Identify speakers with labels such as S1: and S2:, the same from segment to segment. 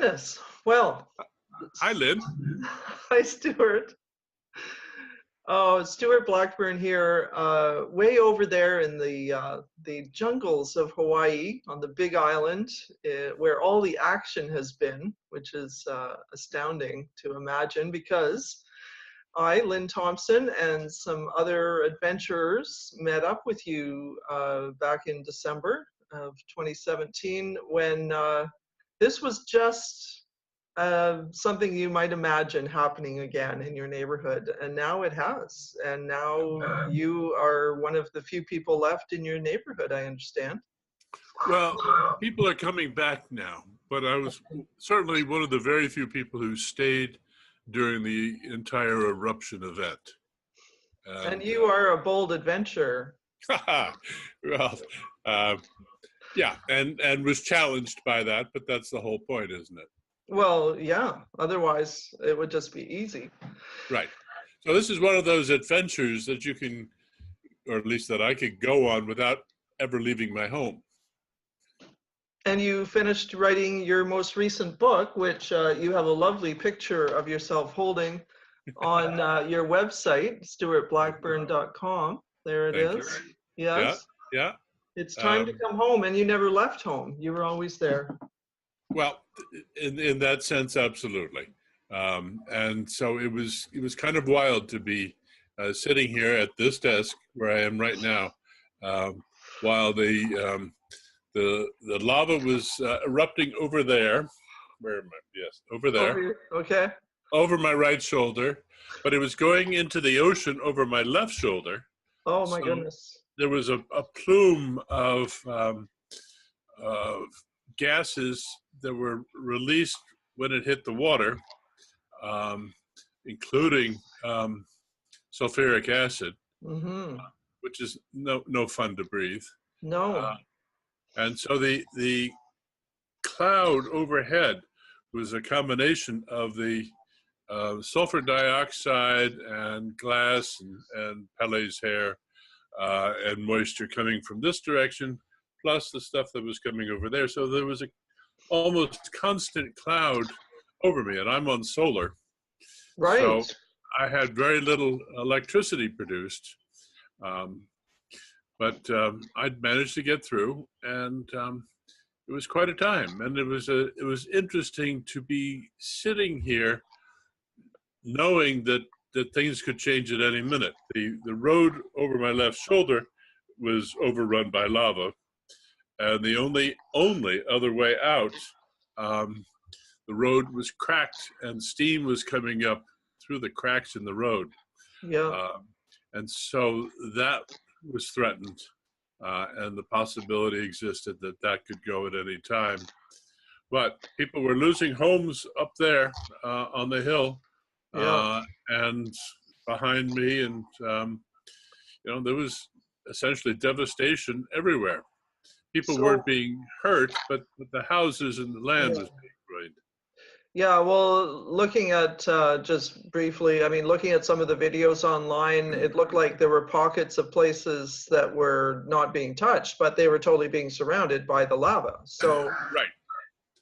S1: Goodness. Well,
S2: Hi, Lynn.
S1: hi, Stewart. Oh, Stewart Blackburn here, way over there in the jungles of Hawaii on the Big Island, where all the action has been, which is astounding to imagine because I, Lynn Thompson, and some other adventurers met up with you back in December of 2017 when this was just something you might imagine happening again in your neighborhood. And now it has. And now you are one of the few people left in your neighborhood, I understand.
S2: Well, people are coming back now, but I was certainly one of the very few people who stayed during the entire eruption event.
S1: And you are a bold adventurer.
S2: Well, yeah, and was challenged by that, but that's the whole point, isn't it?
S1: Well, yeah, otherwise it would just be easy.
S2: Right. So this is one of those adventures that you can, or at least that I could go on without ever leaving my home.
S1: And you finished writing your most recent book, which you have a lovely picture of yourself holding on your website, stewartblackburn.com. There it
S2: Thank
S1: is.
S2: you.
S1: Yes.
S2: Yeah.
S1: It's time to come home, and you never left home. You were always there.
S2: Well, in that sense, absolutely. And so it was kind of wild to be sitting here at this desk where I am right now, while the lava was erupting over there. Where am I? Yes, over there.
S1: Okay.
S2: Over my right shoulder, but it was going into the ocean over my left shoulder.
S1: Oh my goodness.
S2: There was a plume of gases that were released when it hit the water, including sulfuric acid, which is no fun to breathe.
S1: No.
S2: And so the cloud overhead was a combination of the sulfur dioxide and glass and Pele's hair and moisture coming from this direction, plus the stuff that was coming over there. So there was a almost constant cloud over me, and I'm on solar.
S1: Right.
S2: So I had very little electricity produced, but I'd managed to get through, and it was quite a time. And it was interesting to be sitting here knowing that things could change at any minute. The road over my left shoulder was overrun by lava, and the only other way out, the road was cracked and steam was coming up through the cracks in the road.
S1: Yeah.
S2: And so that was threatened, and the possibility existed that could go at any time. But people were losing homes up there on the hill, and behind me, and there was essentially devastation everywhere. People weren't being hurt, but the houses and the land was being ruined.
S1: Yeah, well, looking at just briefly, I mean, looking at some of the videos online, it looked like there were pockets of places that were not being touched, but they were totally being surrounded by the lava. So,
S2: right.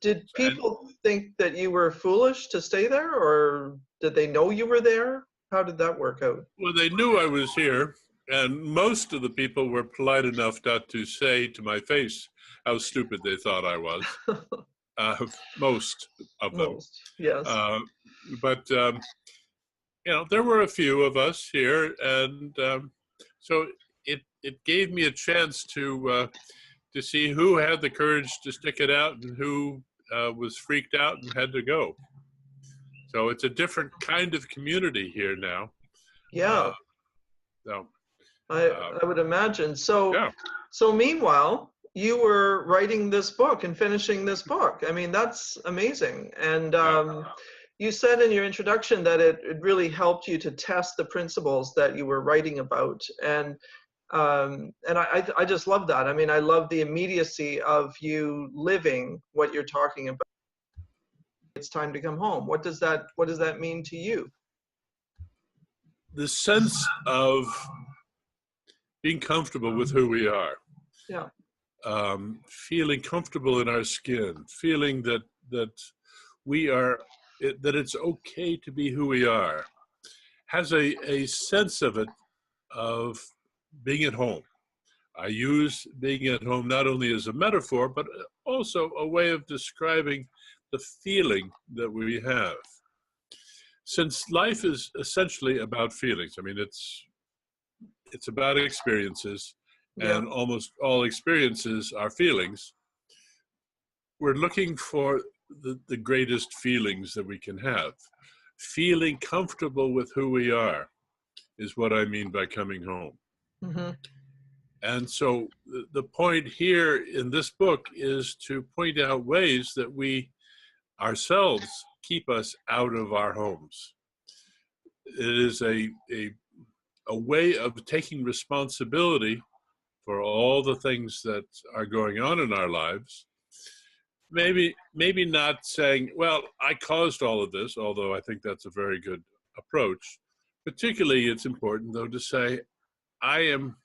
S1: Did people think that you were foolish to stay there, or did they know you were there? How did that work out?
S2: Well, they knew I was here, and most of the people were polite enough not to say to my face how stupid they thought I was. Most of them.
S1: Yes.
S2: But there were a few of us here, and so it gave me a chance to see who had the courage to stick it out and who was freaked out and had to go. So it's a different kind of community here now.
S1: Yeah. I would imagine. So meanwhile, you were writing this book and finishing this book. I mean, that's amazing. And you said in your introduction that it really helped you to test the principles that you were writing about. And I just love that. I mean, I love the immediacy of you living what you're talking about. It's time to come home. What does that mean to you?
S2: The sense of being comfortable with who we are. Yeah. Feeling comfortable in our skin, feeling that we are, that it's okay to be who we are, has a sense of it, of being at home. I use being at home not only as a metaphor, but also a way of describing the feeling that we have. Since life is essentially about feelings, I mean, it's about experiences,
S1: Yeah.
S2: and almost all experiences are feelings. We're looking for the greatest feelings that we can have. Feeling comfortable with who we are is what I mean by coming home.
S1: Mm-hmm.
S2: And so the point here in this book is to point out ways that we ourselves keep us out of our homes. It is a way of taking responsibility for all the things that are going on in our lives. Maybe not saying, well, I caused all of this, although I think that's a very good approach. Particularly, it's important, though, to say, I am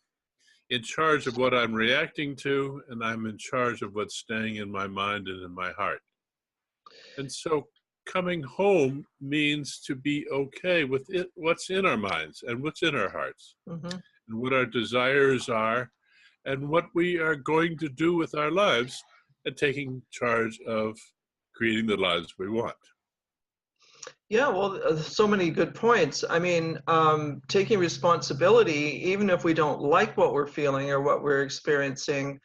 S2: in charge of what I'm reacting to, and I'm in charge of what's staying in my mind and in my heart. And so coming home means to be okay with it, what's in our minds and what's in our hearts,
S1: Mm-hmm.
S2: and what our desires are, and what we are going to do with our lives, and taking charge of creating the lives we want.
S1: Yeah, well, so many good points. I mean, taking responsibility, even if we don't like what we're feeling or what we're experiencing,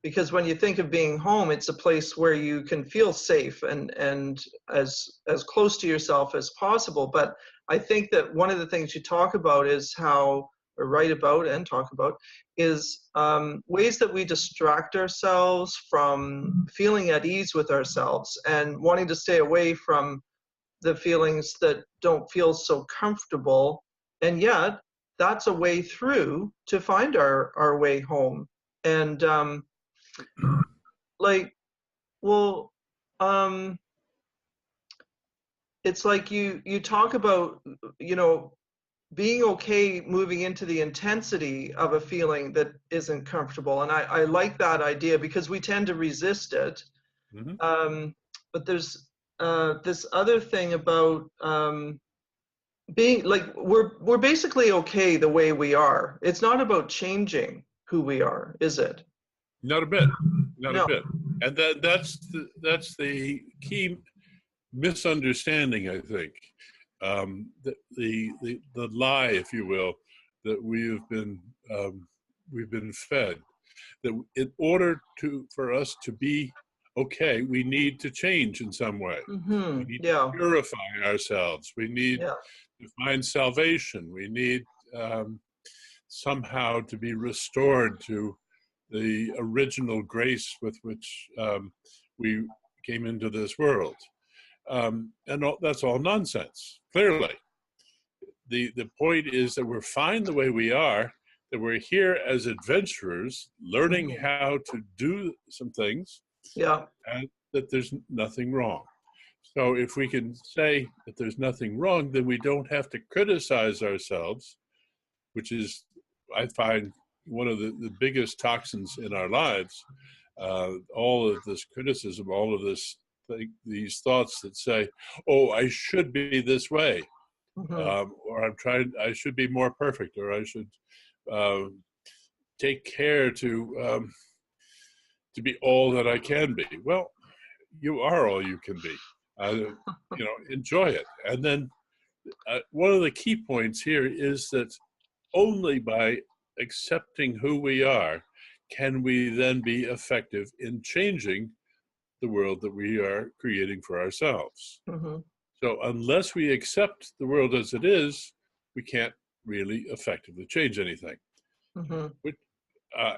S1: because when you think of being home, it's a place where you can feel safe and as close to yourself as possible. But I think that one of the things you talk about is how, or write about and talk about, is ways that we distract ourselves from feeling at ease with ourselves and wanting to stay away from the feelings that don't feel so comfortable, and yet that's a way through to find our way home. And like, well, um it's like you talk about, you know, being okay moving into the intensity of a feeling that isn't comfortable, and I like that idea because we tend to resist it.
S2: Mm-hmm.
S1: But there's this other thing about being like, we're basically okay the way we are. It's not about changing who we are, is it?
S2: Not a bit, not a
S1: No.
S2: bit. And that's the key misunderstanding, I think. The lie, if you will, that we've been fed, that in order for us to be okay, we need to change in some way. We
S1: Mm-hmm.
S2: need to
S1: Yeah.
S2: purify ourselves. We need
S1: Yeah.
S2: to find salvation. We need somehow to be restored to the original grace with which we came into this world. That's all nonsense, clearly. The point is that we're fine the way we are, that we're here as adventurers, learning
S1: Mm-hmm.
S2: how to do some things,
S1: Yeah.
S2: and that there's nothing wrong. So if we can say that there's nothing wrong, then we don't have to criticize ourselves, which is, I find, one of the biggest toxins in our lives. All of this criticism, all of these thoughts that say, "Oh, I should be this way,"
S1: Mm-hmm.
S2: or I should be more perfect, or I should take care to be all that I can be. Well, you are all you can be. Enjoy it. And then one of the key points here is that only by accepting who we are can we then be effective in changing the world that we are creating for ourselves.
S1: Mm-hmm.
S2: So unless we accept the world as it is, we can't really effectively change anything.
S1: Mm-hmm.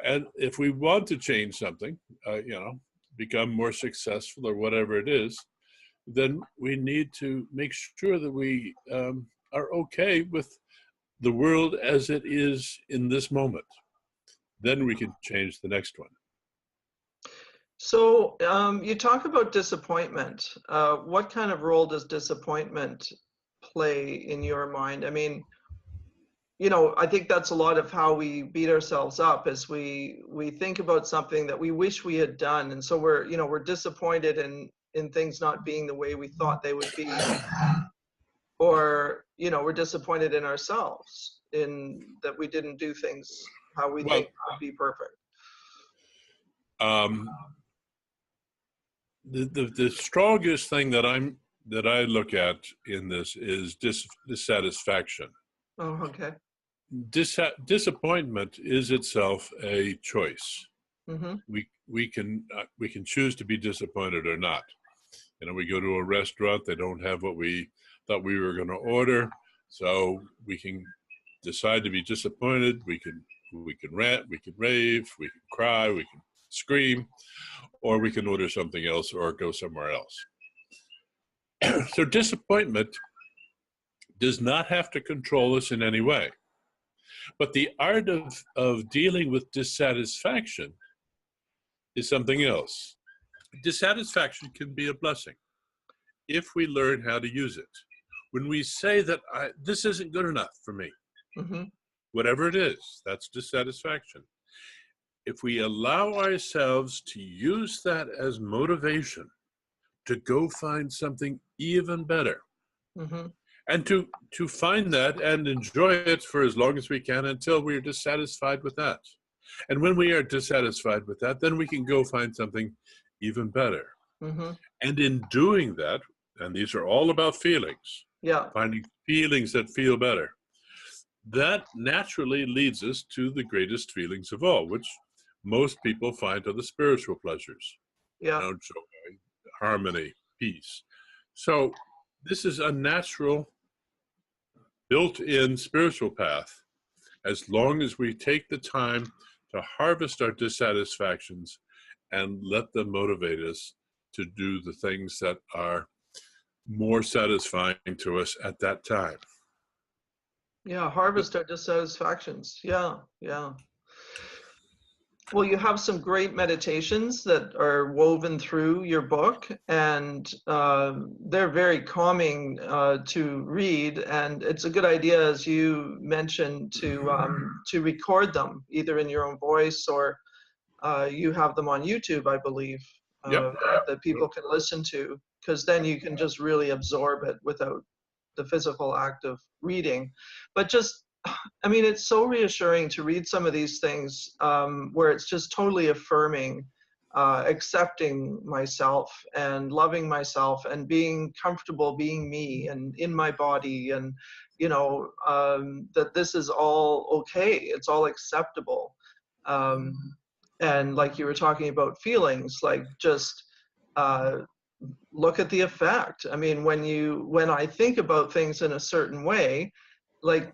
S2: And if we want to change something, become more successful or whatever it is, then we need to make sure that we are okay with the world as it is in this moment. Then we can change the next one.
S1: So you talk about disappointment. What kind of role does disappointment play in your mind? I mean, you know, I think that's a lot of how we beat ourselves up, as we think about something that we wish we had done, and so we're disappointed in things not being the way we thought they would be, or, you know, we're disappointed in ourselves in that we didn't do things how we
S2: Well,
S1: think would be perfect.
S2: The strongest thing that I look at in this is dissatisfaction.
S1: Oh, okay.
S2: Disappointment is itself a choice.
S1: Mm-hmm.
S2: We can choose to be disappointed or not. You know, we go to a restaurant, they don't have what we thought we were going to order, so we can decide to be disappointed. We can rant, we can rave, we can cry, we can scream, or we can order something else or go somewhere else. So disappointment does not have to control us in any way. But the art of dealing with dissatisfaction is something else. Dissatisfaction can be a blessing if we learn how to use it. When we say that this isn't good enough for me,
S1: Mm-hmm.
S2: whatever it is, that's dissatisfaction. If we allow ourselves to use that as motivation to go find something even better,
S1: Mm-hmm.
S2: and to find that and enjoy it for as long as we can until we're dissatisfied with that. And when we are dissatisfied with that, then we can go find something even better.
S1: Mm-hmm.
S2: And in doing that, and these are all about feelings,
S1: Yeah.
S2: finding feelings that feel better, that naturally leads us to the greatest feelings of all, which most people find are the spiritual pleasures.
S1: Yeah.
S2: You know, joy, harmony, peace. So this is a natural, built-in spiritual path, as long as we take the time to harvest our dissatisfactions and let them motivate us to do the things that are more satisfying to us at that time.
S1: Yeah. Harvest our dissatisfactions. Yeah. Yeah. Well, you have some great meditations that are woven through your book, and they're very calming to read. And it's a good idea, as you mentioned, to record them either in your own voice or you have them on YouTube, I believe,
S2: Yep.
S1: that people can listen to, because then you can just really absorb it without the physical act of reading. But just, I mean, it's so reassuring to read some of these things where it's just totally affirming, accepting myself and loving myself and being comfortable being me and in my body, and, you know, that this is all okay. It's all acceptable. And like you were talking about feelings, like just look at the effect. I mean, when I think about things in a certain way, like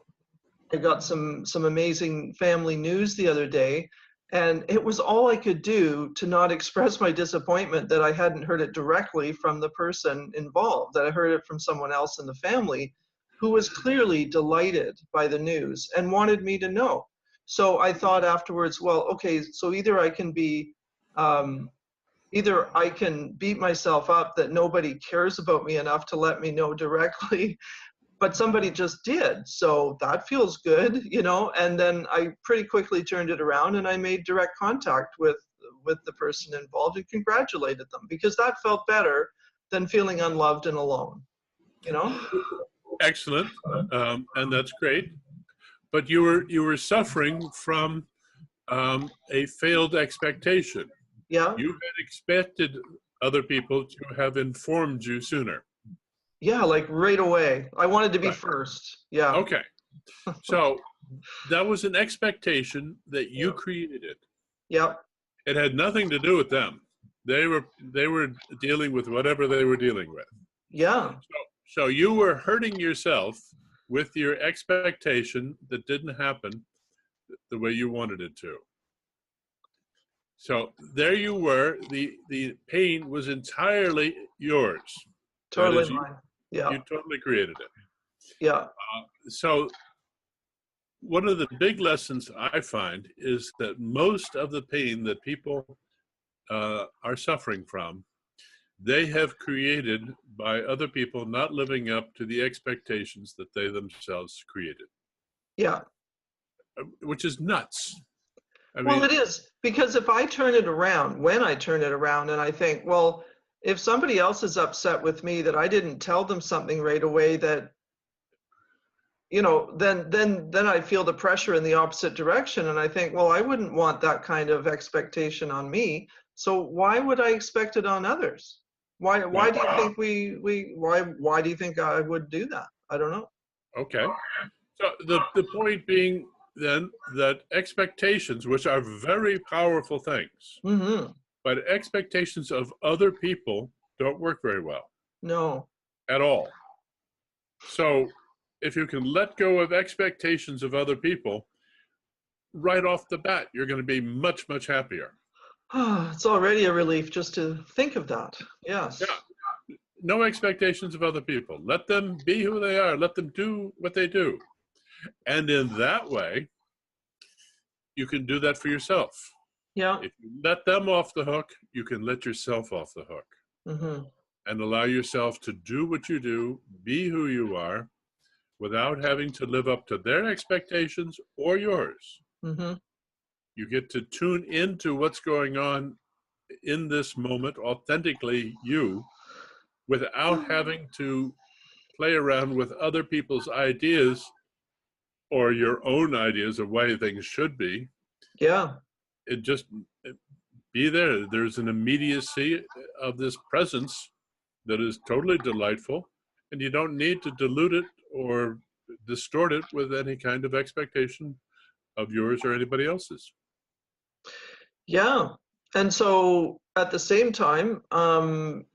S1: I got some amazing family news the other day, and it was all I could do to not express my disappointment that I hadn't heard it directly from the person involved, that I heard it from someone else in the family who was clearly delighted by the news and wanted me to know. So I thought afterwards, well, okay, so either I can beat myself up that nobody cares about me enough to let me know directly, but somebody just did. So that feels good, you know, and then I pretty quickly turned it around and I made direct contact with the person involved and congratulated them, because that felt better than feeling unloved and alone, you know?
S2: Excellent. And that's great. But you were suffering from a failed expectation.
S1: Yeah.
S2: You had expected other people to have informed you sooner.
S1: Yeah, like right away. I wanted to be
S2: Right.
S1: first. Yeah.
S2: Okay. So that was an expectation that you created.
S1: Yep.
S2: It had nothing to do with them. They were dealing with whatever they were dealing with.
S1: Yeah.
S2: So you were hurting yourself with your expectation that didn't happen the way you wanted it to. So there you were. The pain was entirely yours.
S1: Totally mine. Yeah.
S2: You totally created it.
S1: Yeah.
S2: So one of the big lessons I find is that most of the pain that people are suffering from, they have created by other people not living up to the expectations that they themselves created.
S1: Yeah.
S2: Which is nuts.
S1: Well, it is, because if I turn it around, when I turn it around and I think, well, if somebody else is upset with me that I didn't tell them something right away, that, you know, then I feel the pressure in the opposite direction, and I think, well, I wouldn't want that kind of expectation on me. So why would I expect it on others? Why
S2: Well,
S1: do you think why do you think I would do that? I don't know.
S2: okay. So the point being then that expectations, which are very powerful things,
S1: Mm-hmm.
S2: but expectations of other people don't work very well
S1: No.
S2: at all. So if you can let go of expectations of other people, right off the bat, you're going to be much, much happier.
S1: It's already a relief just to think of that. Yes.
S2: Yeah. No expectations of other people. Let them be who they are. Let them do what they do. And in that way, you can do that for yourself.
S1: Yeah.
S2: If you let them off the hook, you can let yourself off the hook
S1: Mm-hmm.
S2: and allow yourself to do what you do, be who you are, without having to live up to their expectations or yours.
S1: Mm-hmm.
S2: You get to tune into what's going on in this moment, authentically you, without having to play around with other people's ideas or your own ideas of why things should be.
S1: Yeah.
S2: It just be there. There's an immediacy of this presence that is totally delightful, and you don't need to dilute it or distort it with any kind of expectation of yours or anybody else's.
S1: Yeah. And so at the same time,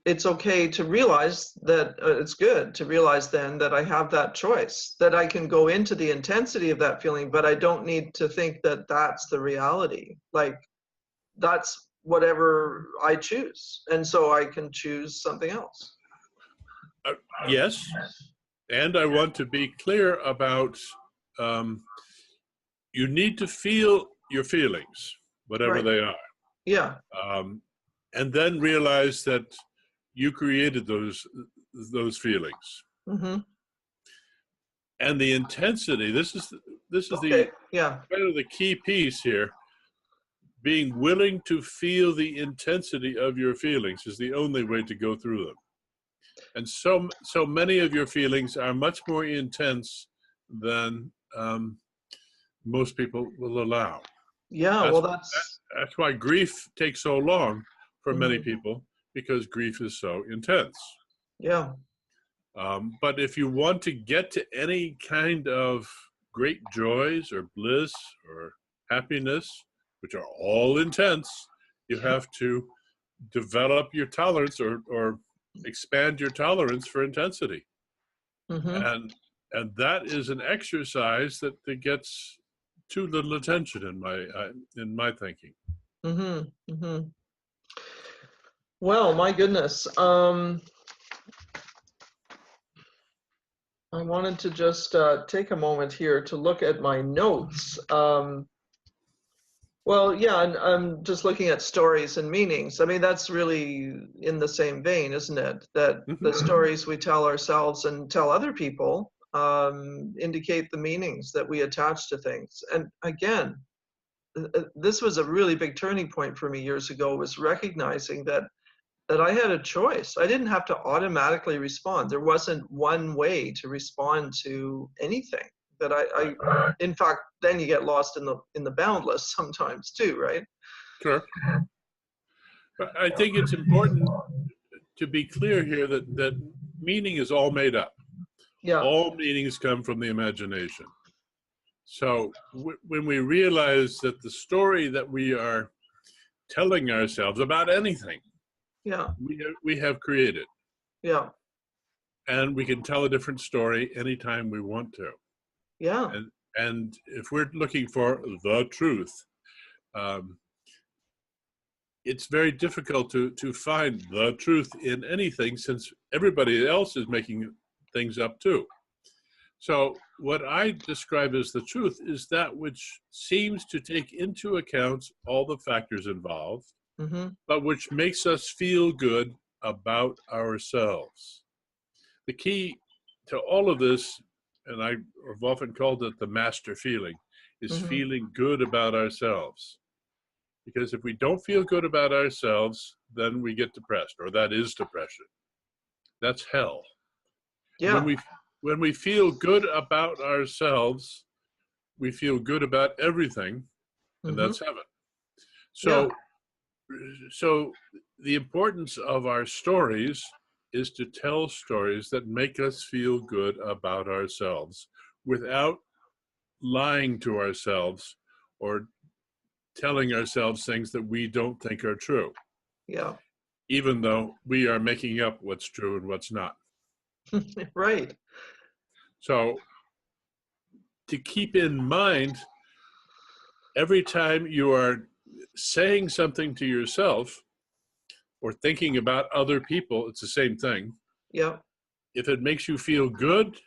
S1: it's okay to realize that it's good to realize then that I have that choice, that I can go into the intensity of that feeling, but I don't need to think that that's the reality. Like, that's whatever I choose. And so I can choose something else.
S2: Yes, and I want to be clear about um, you need to feel your feelings, whatever
S1: Right.
S2: they are,
S1: Yeah.
S2: um, and then realize that you created those feelings
S1: Mm-hmm.
S2: and the intensity. This is the
S1: Okay. Yeah.
S2: kind of the key piece here. Being willing to feel the intensity of your feelings is the only way to go through them. And so many of your feelings are much more intense than most people will allow.
S1: Yeah. Well,
S2: That's
S1: that's,
S2: that's why grief takes so long for many
S1: mhm.
S2: people, because grief is so intense.
S1: Yeah.
S2: But if you want to get to any kind of great joys or bliss or happiness, which are all intense, you have to develop your tolerance or expand your tolerance for intensity.
S1: Mm-hmm.
S2: And that is an exercise that gets too little attention in my thinking.
S1: Mm-hmm. Mm-hmm. Well, my goodness. I wanted to just take a moment here to look at my notes. Well, yeah, and I'm just looking at stories and meanings. I mean, that's really in the same vein, isn't it? That the
S2: Mm-hmm.
S1: stories we tell ourselves and tell other people indicate the meanings that we attach to things. And again, this was a really big turning point for me years ago, was recognizing that I had a choice. I didn't have to automatically respond. There wasn't one way to respond to anything. That I in fact, then you get lost in the boundless sometimes too, right?
S2: Sure. But I think it's important to be clear here that meaning is all made up.
S1: Yeah.
S2: All meanings come from the imagination. So when we realize that the story that we are telling ourselves about anything,
S1: Yeah.
S2: we have created,
S1: Yeah.
S2: and we can tell a different story anytime we want to.
S1: Yeah.
S2: And if we're looking for the truth, um, it's very difficult to find the truth in anything, since everybody else is making things up too. So what I describe as the truth is that which seems to take into account all the factors involved,
S1: Mm-hmm.
S2: but which makes us feel good about ourselves. The key to all of this, and I have often called it the master feeling, is
S1: Mm-hmm.
S2: feeling good about ourselves. Because if we don't feel good about ourselves, then we get depressed, or that is depression. That's hell.
S1: Yeah.
S2: When we feel good about ourselves, we feel good about everything, and
S1: Hmm.
S2: that's heaven.
S1: Yeah.
S2: So the importance of our stories is to tell stories that make us feel good about ourselves without lying to ourselves or telling ourselves things that we don't think are true,
S1: Yeah.
S2: even though we are making up what's true and what's not.
S1: Right.
S2: So to keep in mind, every time you are saying something to yourself or thinking about other people, it's the same thing.
S1: Yeah.
S2: If it makes you feel good,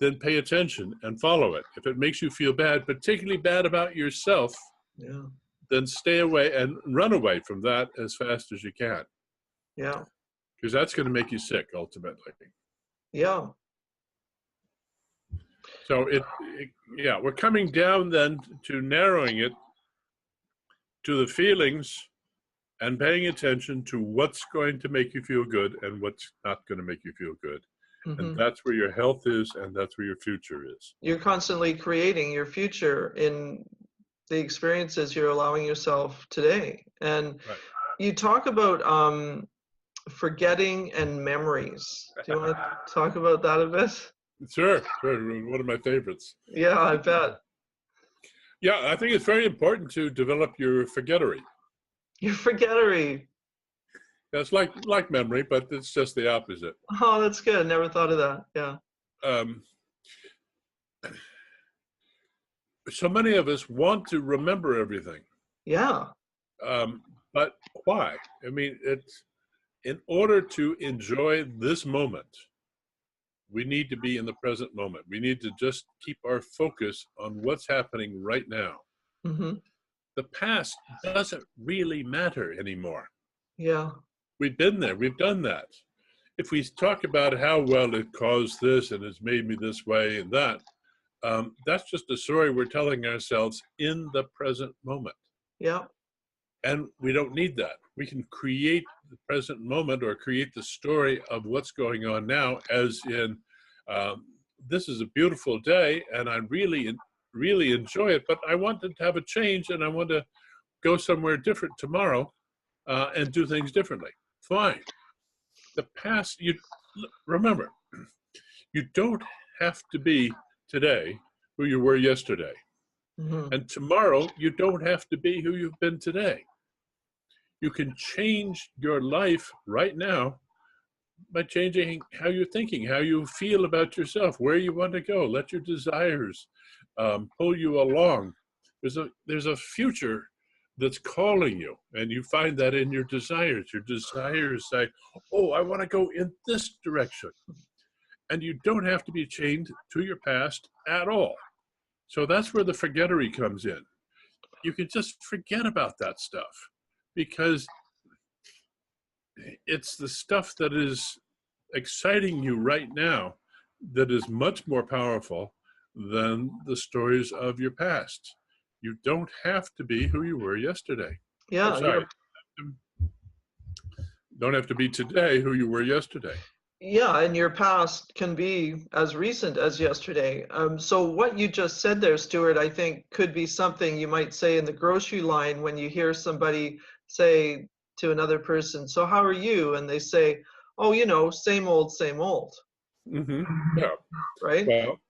S2: then pay attention and follow it. If it makes you feel bad, particularly bad about yourself,
S1: Yeah.
S2: then stay away and run away from that as fast as you can,
S1: Yeah.
S2: because that's going to make you sick ultimately.
S1: Yeah.
S2: So yeah, we're coming down then to narrowing it to the feelings and paying attention to what's going to make you feel good and what's not going to make you feel good. And
S1: Hmm.
S2: that's where your health is, and that's where your future is.
S1: You're constantly creating your future in the experiences you're allowing yourself today. And
S2: Right.
S1: you talk about forgetting and memories. Do you want to talk about that a bit?
S2: Sure. One of my favorites.
S1: Yeah, I bet.
S2: Yeah, I think it's very important to develop your forgettery.
S1: Your forgettery.
S2: That's like memory, but it's just the opposite.
S1: Oh, that's good. Never thought of that. Yeah.
S2: Um, so many of us want to remember everything,
S1: Yeah.
S2: but why? I mean, it's in order to enjoy this moment, we need to be in the present moment. We need to just keep our focus on what's happening right now.
S1: Hmm.
S2: The past doesn't really matter anymore.
S1: Yeah.
S2: We've been there, we've done that. If we talk about how well it caused this and it's made me this way and that, that's just a story we're telling ourselves in the present moment.
S1: Yeah.
S2: And we don't need that. We can create the present moment or create the story of what's going on now, as in, this is a beautiful day and I really enjoy it, but I want to have a change and I want to go somewhere different tomorrow and do things differently. Fine. The past, you remember, you don't have to be today who you were yesterday.
S1: Hmm.
S2: And tomorrow, you don't have to be who you've been today. You can change your life right now by changing how you're thinking, how you feel about yourself, where you want to go. Let your desires pull you along. There's a future that's calling you, and you find that in your desires. Your desires say, oh, I want to go in this direction. And you don't have to be chained to your past at all. So that's where the forgettery comes in. You can just forget about that stuff because it's the stuff that is exciting you right now that is much more powerful than the stories of your past. You don't have to be who you were yesterday. I'm
S1: Yeah.
S2: sorry, don't have to be today who you were yesterday.
S1: Yeah, and your past can be as recent as yesterday. So what you just said there, Stuart, I think could be something you might say in the grocery line when you hear somebody say to another person, "So how are you?" And they say, "Oh, same old, same old."
S2: Mm-hmm. Yeah.
S1: Right?
S2: Well,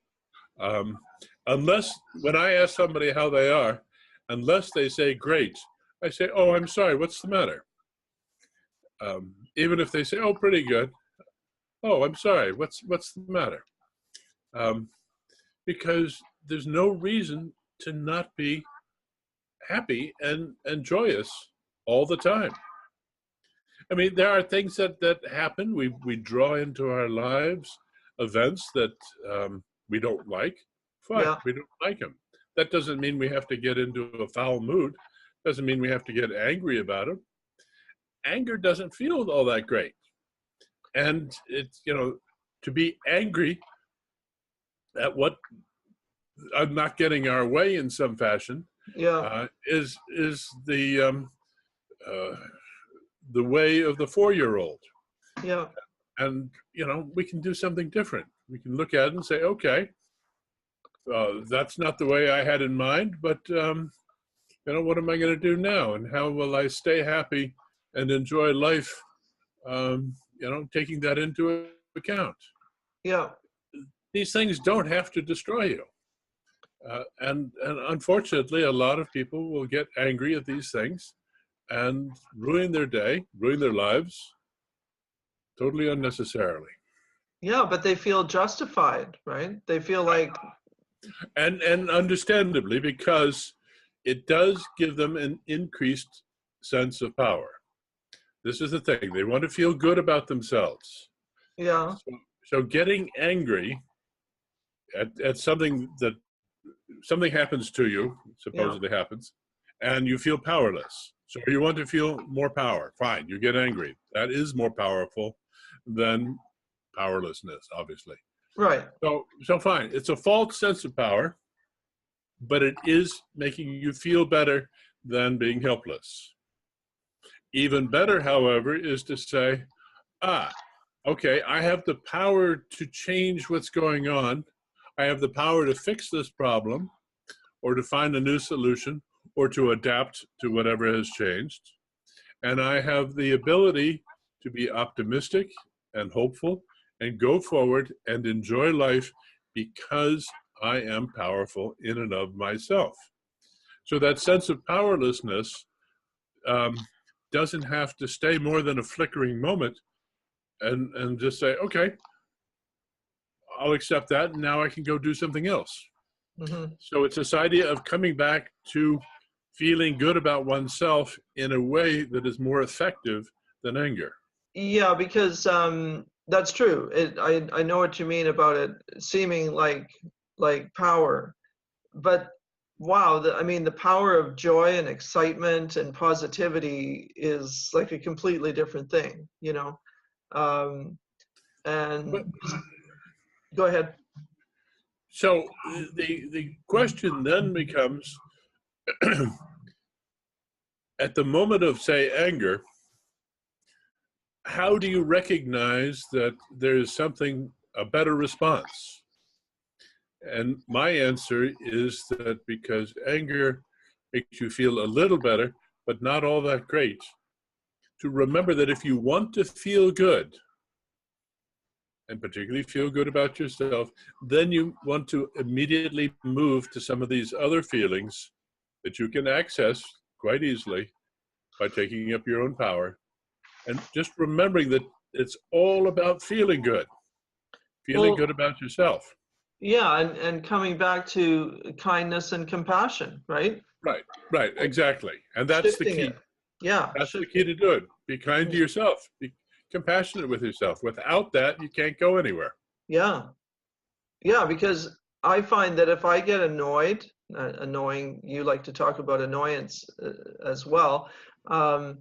S2: um, unless when I ask somebody how they are, unless they say great, I say, "Oh, I'm sorry. What's the matter?" Even if they say, "Oh, pretty good," "Oh, I'm sorry. What's the matter?" Um, because there's no reason to not be happy and joyous all the time. I mean, there are things that happen. We draw into our lives events that we don't like. Fine,
S1: Yeah.
S2: we don't like them. That doesn't mean we have to get into a foul mood. Doesn't mean we have to get angry about them. Anger doesn't feel all that great, and it's to be angry at what not getting our way in some fashion
S1: Yeah.
S2: is uh, the way of the 4-year-old.
S1: Yeah.
S2: And, we can do something different. We can look at it and say, okay, that's not the way I had in mind, but, what am I going to do now? And how will I stay happy and enjoy life, taking that into account?
S1: Yeah.
S2: These things don't have to destroy you. And unfortunately, a lot of people will get angry at these things and ruin their day, ruin their lives, totally unnecessarily.
S1: Yeah, but they feel justified, right? They feel like,
S2: And understandably, because it does give them an increased sense of power. This is the thing. They want to feel good about themselves.
S1: yeah,
S2: So getting angry at something happens to you,
S1: yeah,
S2: supposedly happens, and you feel powerless. So you want to feel more power. Fine, you get angry. That is more powerful than powerlessness, obviously.
S1: right.
S2: So fine. It's a false sense of power, but it is making you feel better than being helpless. Even better, however, is to say, okay, I have the power to change what's going on. I have the power to fix this problem or to find a new solution or to adapt to whatever has changed. And I have the ability to be optimistic and hopeful and go forward and enjoy life because I am powerful in and of myself. So that sense of powerlessness doesn't have to stay more than a flickering moment and just say, okay, I'll accept that, and now I can go do something else.
S1: Mm-hmm.
S2: So it's this idea of coming back to feeling good about oneself in a way that is more effective than anger.
S1: Yeah, because that's true. I know what you mean about it seeming like power, but wow, I mean, the power of joy and excitement and positivity is like a completely different thing, Um,
S2: But
S1: and go ahead.
S2: so the question then becomes, at the moment of, say, anger, how do you recognize that there is a better response? And my answer is that because anger makes you feel a little better, but not all that great, to remember that if you want to feel good, and particularly feel good about yourself, then you want to immediately move to some of these other feelings that you can access quite easily by taking up your own power. And just remembering that it's all about feeling good
S1: Well,
S2: about yourself.
S1: yeah, and coming back to kindness and compassion, right?
S2: Right, exactly. And that's the
S1: Shifting
S2: key.
S1: it. Yeah,
S2: That's the key
S1: shifting.
S2: to do it. Be kind to yourself. Be compassionate with yourself. Without that, you can't go anywhere.
S1: Yeah. Yeah, because I find that if I get annoyed, annoying, you like to talk about annoyance as well. Um,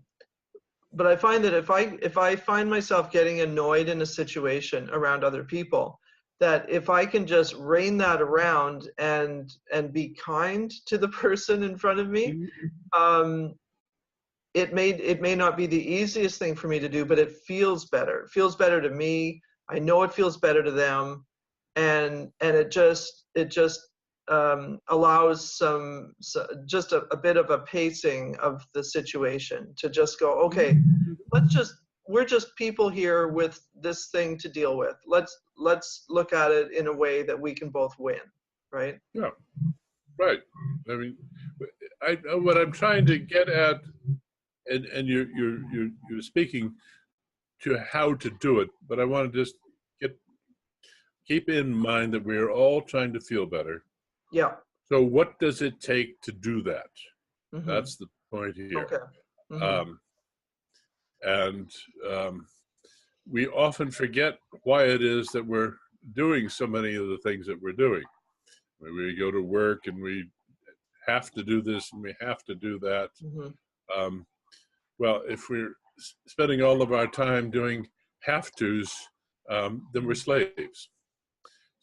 S1: but I find that if I find myself getting annoyed in a situation around other people, that if I can just rein that around and be kind to the person in front of me, um, it may not be the easiest thing for me to do, but it feels better. It feels better to me. I know it feels better to them, and it just allows just a bit of a pacing of the situation to just go, okay, we're just people here with this thing to deal with. Let's look at it in a way that we can both win, right?
S2: Yeah, right. I mean, what I'm trying to get at, and you're speaking to how to do it, but I want to just keep in mind that we're all trying to feel better.
S1: Yeah.
S2: So what does it take to do that?
S1: Hmm.
S2: That's the point here.
S1: Okay. Hmm.
S2: Um, and we often forget why it is that we're doing so many of the things that we're doing. We go to work and we have to do this and we have to do that.
S1: Hmm.
S2: Um, well, if we're spending all of our time doing have tos, then we're slaves.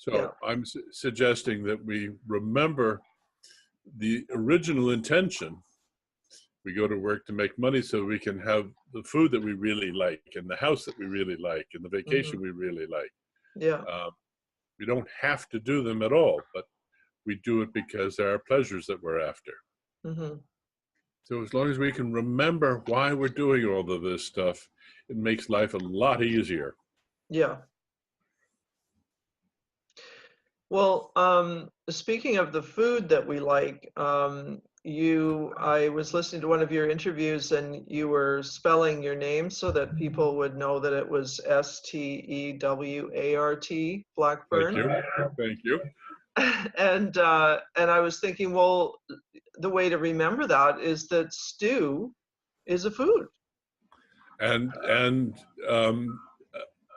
S1: Yeah.
S2: So I'm suggesting that we remember the original intention, we go to work to make money so we can have the food that we really like and the house that we really like and the vacation we really like.
S1: Yeah.
S2: We don't have to do them at all, but we do it because there are pleasures that we're after. So as long as we can remember why we're doing all of this stuff, it makes life a lot easier.
S1: Yeah. Well, speaking of the food that we like, I was listening to one of your interviews and you were spelling your name so that people would know that it was Stewart Blackburn.
S2: Thank you. Thank you.
S1: And I was thinking, well, the way to remember that is that stew is a food.
S2: And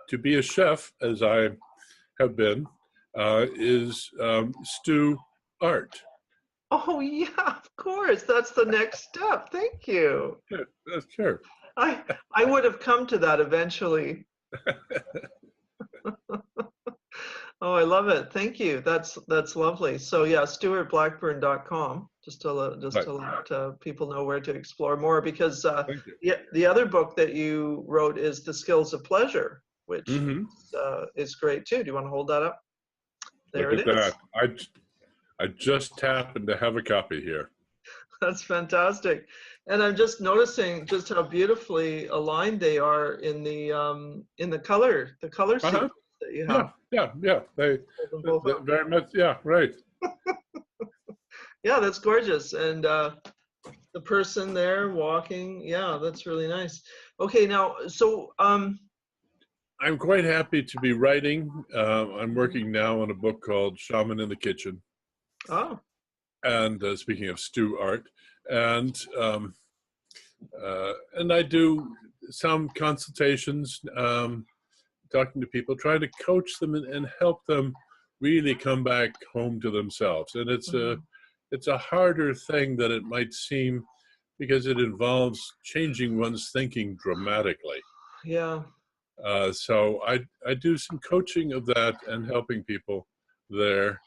S2: to be a chef, as I have been, is stew art.
S1: Oh yeah, of course. That's the next step. Thank you.
S2: Yeah, sure.
S1: I would have come to that eventually. Oh, I love it. Thank you. That's lovely. So yeah, stewartblackburn.com, just to let people know where to explore more, because the other book that you wrote is The Skills of Pleasure, which is great too. Do you want to hold that up? There
S2: Look
S1: it
S2: at
S1: is.
S2: that. I just happen to have a copy here.
S1: That's fantastic. And I'm just noticing just how beautifully aligned they are in the color sequence that you have.
S2: Yeah. They very much, yeah, right.
S1: Yeah, that's gorgeous. And the person there walking, yeah, that's really nice. Okay, now, so
S2: I'm quite happy to be writing. I'm working now on a book called Shaman in the Kitchen.
S1: Oh.
S2: And speaking of stew art, and I do some consultations, talking to people, trying to coach them and help them really come back home to themselves. And it's a harder thing than it might seem, because it involves changing one's thinking dramatically.
S1: Yeah.
S2: So I do some coaching of that and helping people there.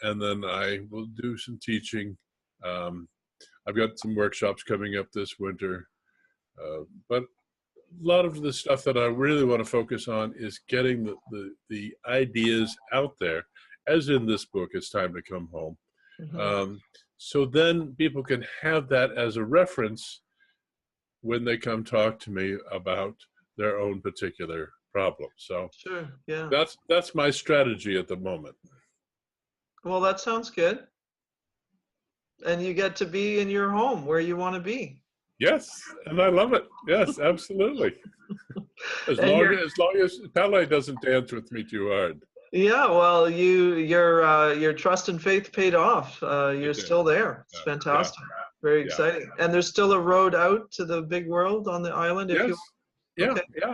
S2: And then I will do some teaching. I've got some workshops coming up this winter. But a lot of the stuff that I really want to focus on is getting the ideas out there, as in this book, It's Time to Come Home. So then people can have that as a reference when they come talk to me about their own particular problem. So
S1: sure, yeah.
S2: That's my strategy at the moment.
S1: Well, that sounds good. And you get to be in your home where you want to be.
S2: Yes, and I love it. Yes, absolutely. As long as Pele doesn't dance with me too hard.
S1: Yeah, well, your trust and faith paid off. You're still there. It's fantastic. Very exciting. And there's still a road out to the big world on the island.
S2: Yes.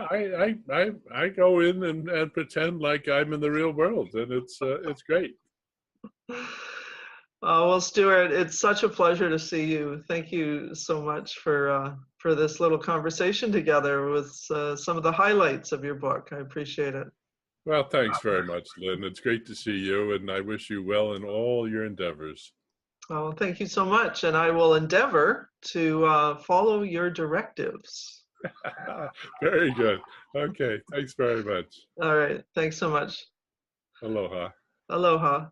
S2: I go in and pretend like I'm in the real world, and it's great.
S1: Well, Stewart, it's such a pleasure to see you. Thank you so much for this little conversation together with some of the highlights of your book. I appreciate it.
S2: Well, thanks very much, Lynn. It's great to see you, and I wish you well in all your endeavors.
S1: Oh, thank you so much, and I will endeavor to follow your directives.
S2: Very good. Okay, thanks very much.
S1: All right, thanks so much.
S2: Aloha.
S1: Aloha.